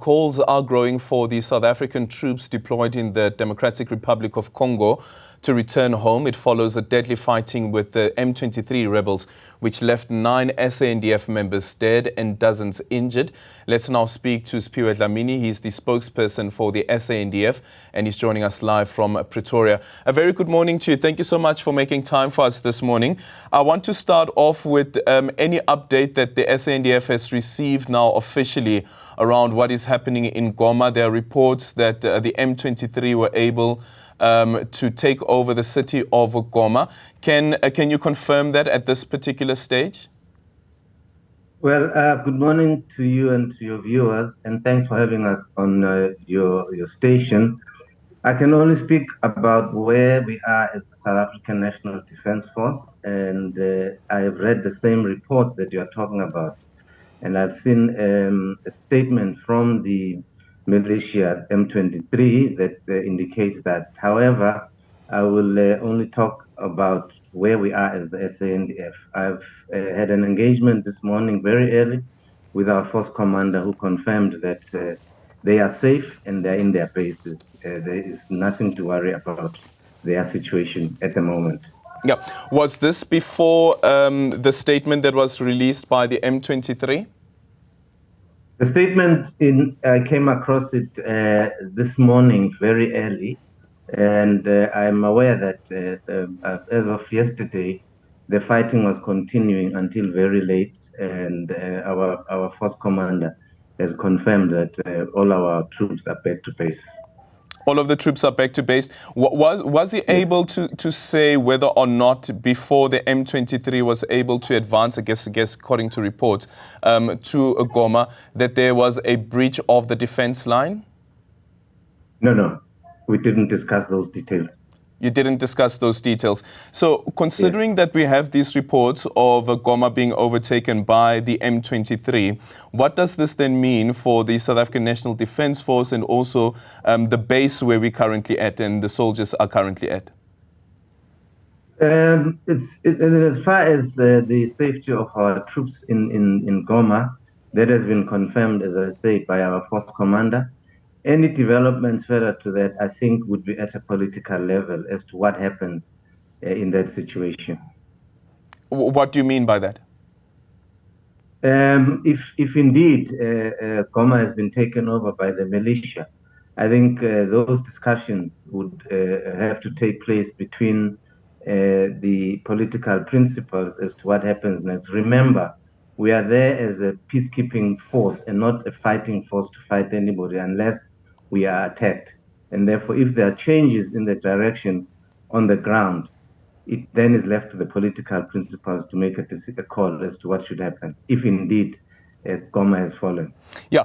calls are growing for the South African troops deployed in the Democratic Republic of Congo to return home. It follows a deadly fighting with the M23 rebels, which left 9 SANDF members dead and dozens injured. Let's now speak to Siphiwe Dlamini. He's the spokesperson for the SANDF, and he's joining us live from Pretoria. A very good morning to you. Thank you so much for making time for us this morning. I want to start off with any update that the SANDF has received now officially around what is happening in Goma. There are reports that the M23 were able to take over the city of Goma. Can you confirm that at this particular stage? Well, good morning to you and to your viewers, and thanks for having us on your station. I can only speak about where we are as the South African National Defence Force, and I have read the same reports that you are talking about. And I've seen a statement from the militia M23 that indicates that. However, I will only talk about where we are as the SANDF. I've had an engagement this morning very early with our force commander, who confirmed that they are safe and they're in their bases. There is nothing to worry about their situation at the moment. Yeah. Was this before the statement that was released by the M23? The statement I came across it this morning very early, and I'm aware that as of yesterday, the fighting was continuing until very late, and our force commander has confirmed that all our troops are back to base. All of the troops are back to base. Was he able to say whether or not before the M23 was able to advance, I guess according to reports, to Goma, that there was a breach of the defense line? No. We didn't discuss those details. You didn't discuss those details. So considering that we have these reports of Goma being overtaken by the M23, what does this then mean for the South African National Defence Force and also the base where we're currently at and the soldiers are currently at? As far as the safety of our troops in Goma, that has been confirmed, as I say, by our force commander. Any developments further to that, I think, would be at a political level as to what happens in that situation. What do you mean by that? If indeed Goma has been taken over by the militia, I think those discussions would have to take place between the political principles as to what happens next. Remember, we are there as a peacekeeping force and not a fighting force to fight anybody unless we are attacked. And therefore, if there are changes in the direction on the ground, it then is left to the political principles to make a call as to what should happen, if indeed Goma has fallen. Yeah,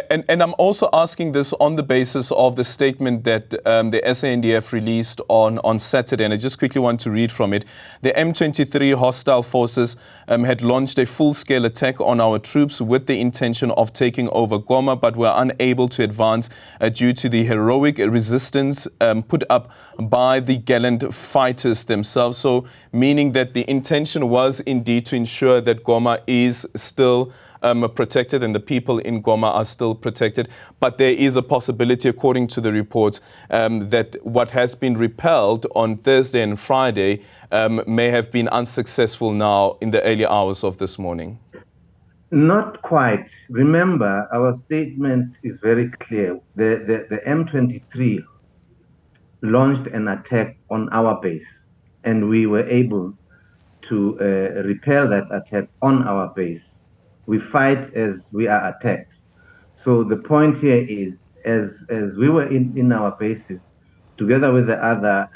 and I'm also asking this on the basis of the statement that the SANDF released on Saturday, and I just quickly want to read from it. The M23 hostile forces had launched a full-scale attack on our troops with the intention of taking over Goma, but were unable to advance due to the heroic resistance put up by the gallant fighters themselves. So meaning that the intention was indeed to ensure that Goma is still protected and the people in Goma are still protected. But there is a possibility, according to the reports, that what has been repelled on Thursday and Friday may have been unsuccessful now in the early hours of this morning. Not quite. Remember, our statement is very clear. The M23 launched an attack on our base, and we were able to repel that attack on our base. We fight as we are attacked. So the point here is, as we were in our bases, together with the other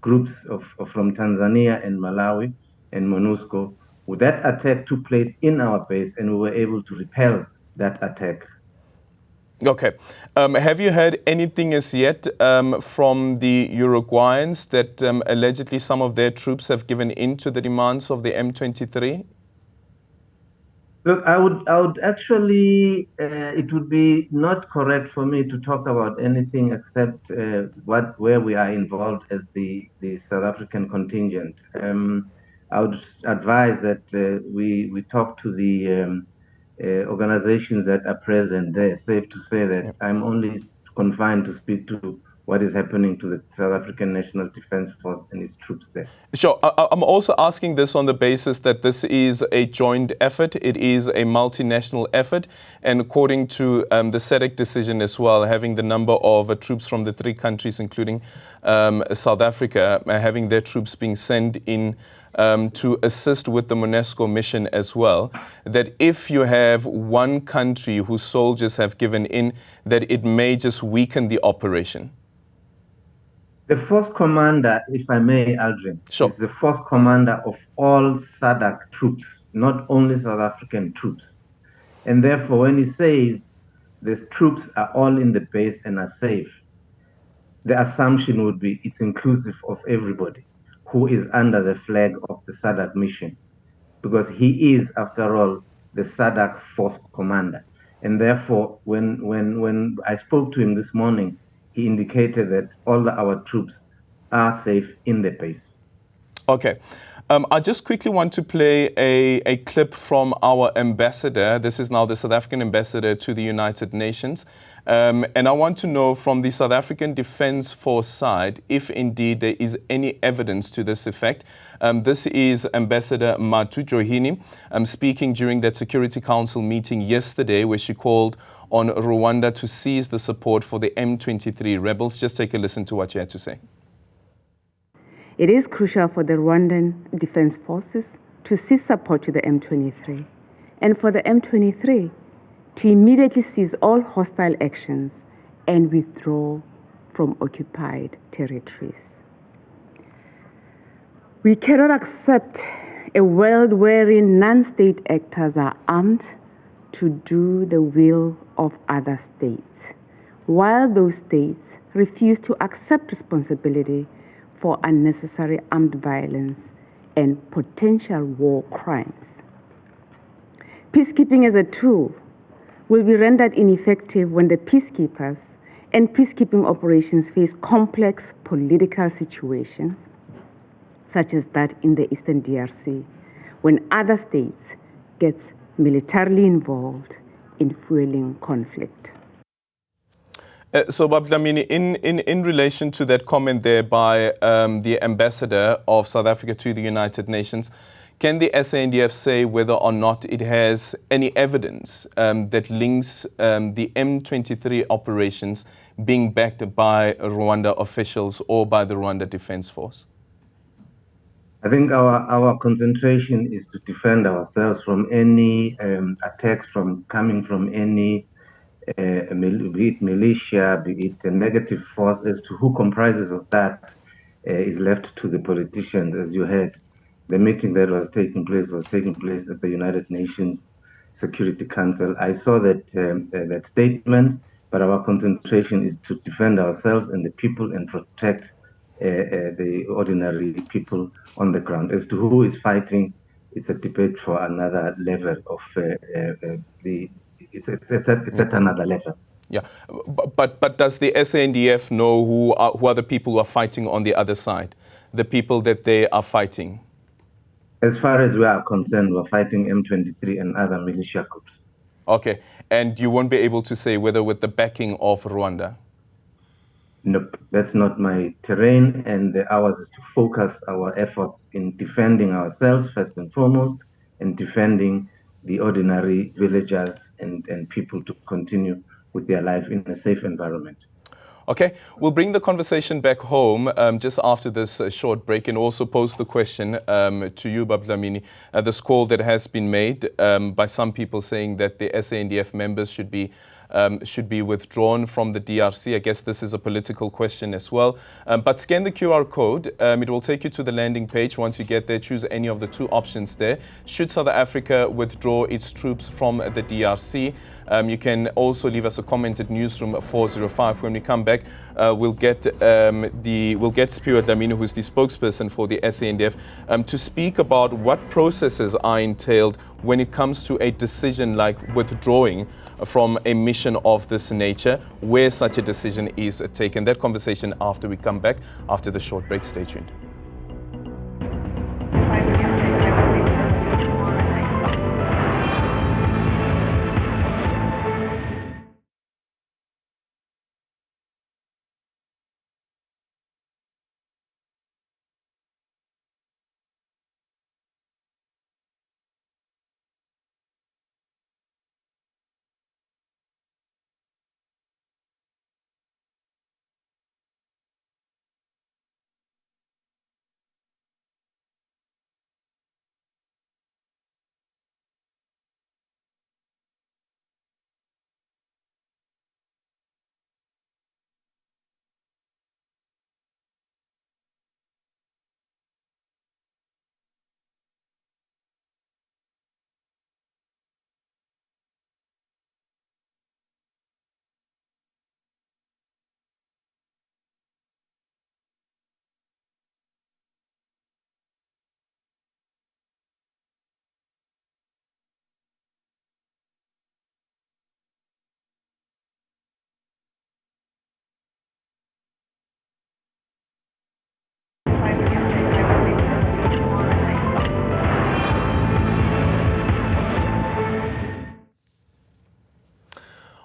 groups from Tanzania and Malawi and MONUSCO, that attack took place in our base, and we were able to repel that attack. Okay. Have you heard anything as yet from the Uruguayans that allegedly some of their troops have given in to the demands of the M23? Look, I would actually, it would be not correct for me to talk about anything except where we are involved as the South African contingent. I would advise that we talk to the organizations that are present there. Safe to say that I'm only confined to speak to what is happening to the South African National Defence Force and its troops there. Sure. I'm also asking this on the basis that this is a joint effort. It is a multinational effort. And according to the SADC decision as well, having the number of troops from the 3 countries, including South Africa, having their troops being sent in to assist with the MONUSCO mission as well, that if you have one country whose soldiers have given in, that it may just weaken the operation. The force commander, if I may, Aldrin, sure, is the force commander of all SADC troops, not only South African troops. And therefore, when he says the troops are all in the base and are safe, the assumption would be it's inclusive of everybody who is under the flag of the SADC mission, because he is, after all, the SADC force commander. And therefore, when I spoke to him this morning, he indicated that all our troops are safe in the base. Okay. I just quickly want to play a clip from our ambassador. This is now the South African ambassador to the United Nations. And I want to know from the South African Defence Force side if indeed there is any evidence to this effect. This is Ambassador Matu Johini speaking during that Security Council meeting yesterday, where she called on Rwanda to cease the support for the M23 rebels. Just take a listen to what she had to say. It is crucial for the Rwandan Defense Forces to cease support to the M23, and for the M23 to immediately cease all hostile actions and withdraw from occupied territories. We cannot accept a world wherein non-state actors are armed to do the will of other states, while those states refuse to accept responsibility for unnecessary armed violence and potential war crimes. Peacekeeping as a tool will be rendered ineffective when the peacekeepers and peacekeeping operations face complex political situations, such as that in the Eastern DRC, when other states get militarily involved in fueling conflict. So, Dlamini, in relation to that comment there by the ambassador of South Africa to the United Nations, can the SANDF say whether or not it has any evidence that links the M23 operations being backed by Rwanda officials or by the Rwanda Defense Force? I think our concentration is to defend ourselves from any attacks coming from any be it militia, be it a negative force. As to who comprises of that is left to the politicians. As you heard, the meeting that was taking place at the United Nations Security Council. I saw that statement, but our concentration is to defend ourselves and the people and protect the ordinary people on the ground. As to who is fighting, it's a debate for another level of It's at another level. Yeah, but does the SANDF know who are the people who are fighting on the other side, the people that they are fighting? As far as we are concerned, we're fighting M23 and other militia groups. Okay, and you won't be able to say whether with the backing of Rwanda? Nope, that's not my terrain, and ours is to focus our efforts in defending ourselves first and foremost, and defending the ordinary villagers and people to continue with their life in a safe environment. Okay, we'll bring the conversation back home just after this short break, and also pose the question to you, Dlamini. This call that has been made by some people saying that the SANDF members should be withdrawn from the DRC. I guess this is a political question as well. But scan the QR code. It will take you to the landing page. Once you get there, choose any of the 2 options there. Should South Africa withdraw its troops from the DRC? You can also leave us a comment at Newzroom 405. When we come back, we'll get Siphiwe Dlamini, who's the spokesperson for the SANDF, to speak about what processes are entailed when it comes to a decision like withdrawing from a mission of this nature, where such a decision is taken. That conversation after we come back, after the short break. Stay tuned.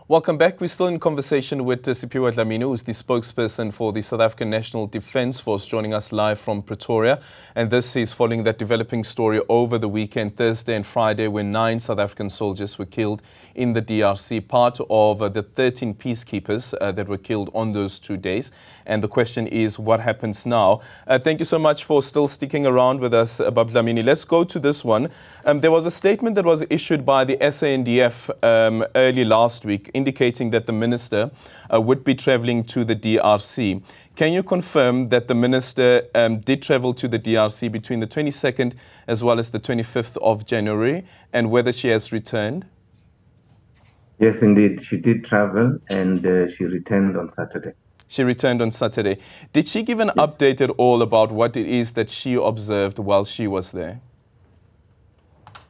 Welcome back. We're still in conversation with Siphiwe Dlamini, who is the spokesperson for the South African National Defence Force, joining us live from Pretoria. And this is following that developing story over the weekend, Thursday and Friday, when 9 South African soldiers were killed in the DRC, part of the 13 peacekeepers that were killed on those 2 days. And the question is, what happens now? Thank you so much for still sticking around with us, Bab Dlamini. Let's go to this one. There was a statement that was issued by the SANDF early last week, indicating that the minister would be traveling to the DRC. Can you confirm that the minister did travel to the DRC between the 22nd as well as the 25th of January, and whether she has returned? Yes, indeed. She did travel, and she returned on Saturday. She returned on Saturday. Did she give an update at all about what it is that she observed while she was there?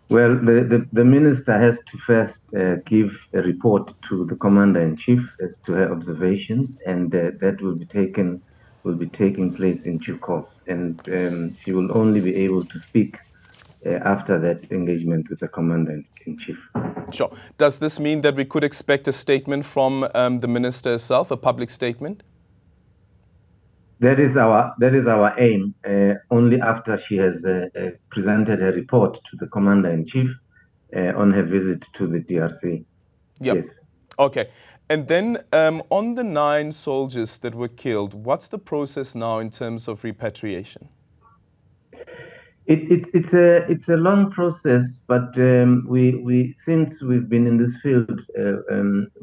Well, the minister has to first give a report to the commander-in-chief as to her observations, and that will be taking place in due course. And she will only be able to speak after that engagement with the commander-in-chief. Sure. Does this mean that we could expect a statement from the minister herself, a public statement? That is our aim. Only after she has presented her report to the commander-in-chief on her visit to the DRC. Yep. Yes. Okay. And then on the 9 soldiers that were killed, what's the process now in terms of repatriation? It's a long process, but we since we've been in this field,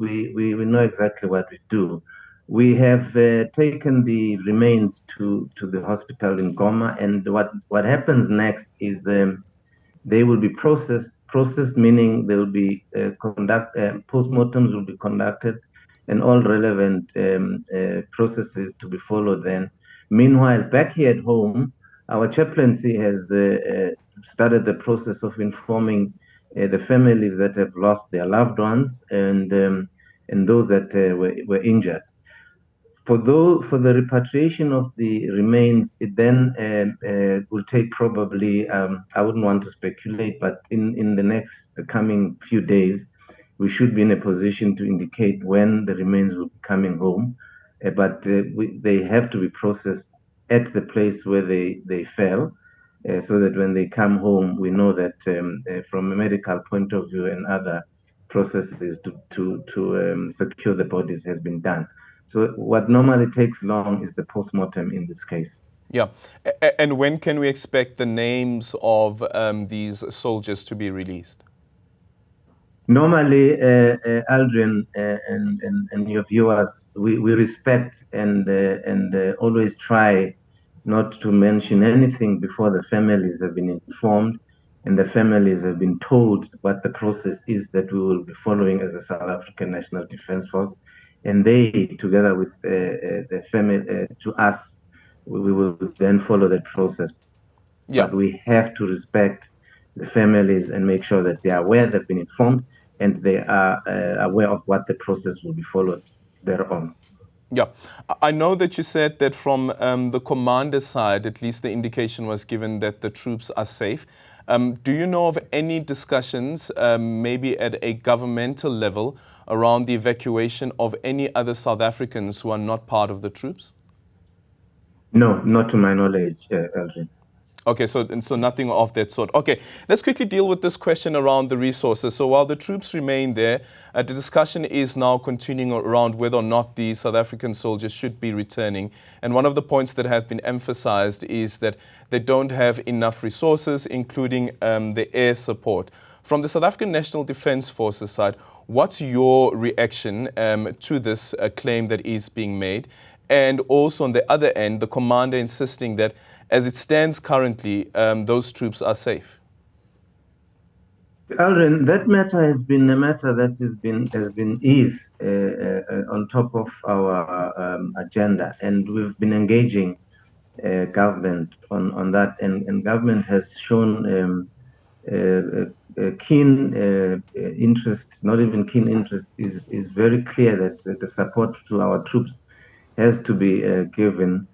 we know exactly what we do. We have taken the remains to the hospital in Goma, and what happens next is they will be processed, meaning they will be postmortems will be conducted, and all relevant processes to be followed then. Meanwhile, back here at home, our chaplaincy has started the process of informing the families that have lost their loved ones and those that were injured. For the repatriation of the remains, it then will take probably, I wouldn't want to speculate, but in the coming few days, we should be in a position to indicate when the remains will be coming home. But they have to be processed at the place where they fell, so that when they come home, we know that from a medical point of view and other processes to secure the bodies has been done. So what normally takes long is the postmortem in this case. Yeah. And when can we expect the names of these soldiers to be released? Normally, Aldrin and your viewers, we respect and always try not to mention anything before the families have been informed and the families have been told what the process is that we will be following as the South African National Defence Force. And they, together with the family, to us, we will then follow that process. Yeah. But we have to respect the families and make sure that they are aware, they've been informed, and they are aware of what the process will be followed thereon. Yeah. I know that you said that from the commander's side, at least the indication was given that the troops are safe. Do you know of any discussions, maybe at a governmental level, around the evacuation of any other South Africans who are not part of the troops? No, not to my knowledge, Aldrin. Okay, so nothing of that sort. Okay, let's quickly deal with this question around the resources. So while the troops remain there, the discussion is now continuing around whether or not the South African soldiers should be returning. And one of the points that has been emphasized is that they don't have enough resources, including the air support. From the South African National Defence Forces side, what's your reaction to this claim that is being made? And also on the other end, the commander insisting that as it stands currently, those troops are safe. Aldrin, that matter has been a matter that has been on top of our agenda, and we've been engaging government on that, and government has shown a keen interest, not even keen interest, is very clear that the support to our troops has to be given.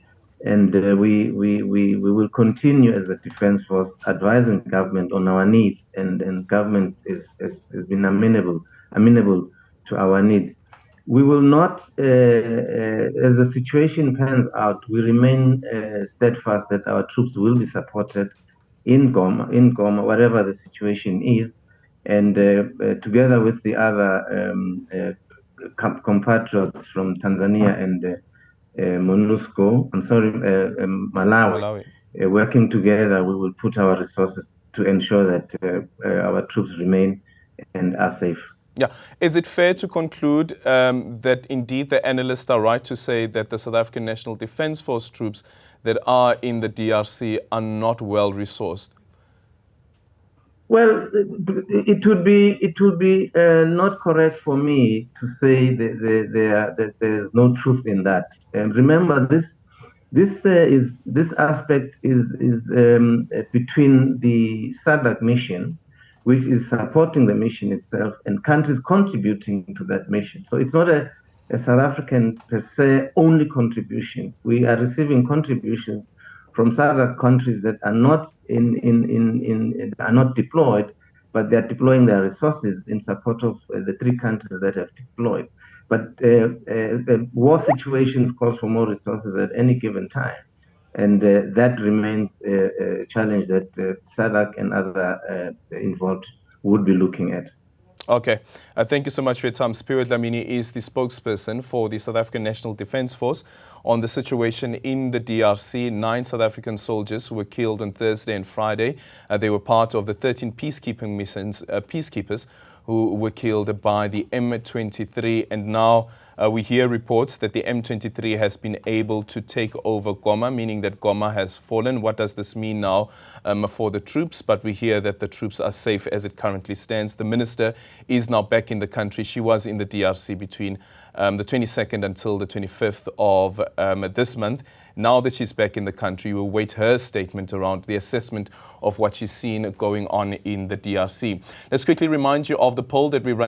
And we will continue as the Defence Force advising government on our needs, and government has been amenable to our needs. We will not, as the situation pans out, we remain steadfast that our troops will be supported in Goma, whatever the situation is, and together with the other compatriots from Tanzania and MONUSCO, Malawi, working together, we will put our resources to ensure that our troops remain and are safe. Yeah. Is it fair to conclude that indeed the analysts are right to say that the South African National Defence Force troops that are in the DRC are not well resourced? Well, it would be not correct for me to say that there's no truth in that. And remember, this aspect is between the SADC mission, which is supporting the mission itself, and countries contributing to that mission. So it's not a South African per se only contribution. We are receiving contributions from SADC countries that are not are not deployed, but they are deploying their resources in support of the 3 countries that have deployed. But war situations call for more resources at any given time, and that remains a challenge that SADC and other involved would be looking at. Okay. Thank you so much for your time. Siphiwe Dlamini is the spokesperson for the South African National Defence Force on the situation in the DRC. 9 South African soldiers were killed on Thursday and Friday. They were part of the 13 peacekeeping missions, peacekeepers who were killed by the M23. And now we hear reports that the M23 has been able to take over Goma, meaning that Goma has fallen. What does this mean now for the troops? But we hear that the troops are safe as it currently stands. The minister is now back in the country. She was in the DRC between the 22nd until the 25th of this month. Now that she's back in the country, we'll wait her statement around the assessment of what she's seen going on in the DRC. Let's quickly remind you of the poll that we ran.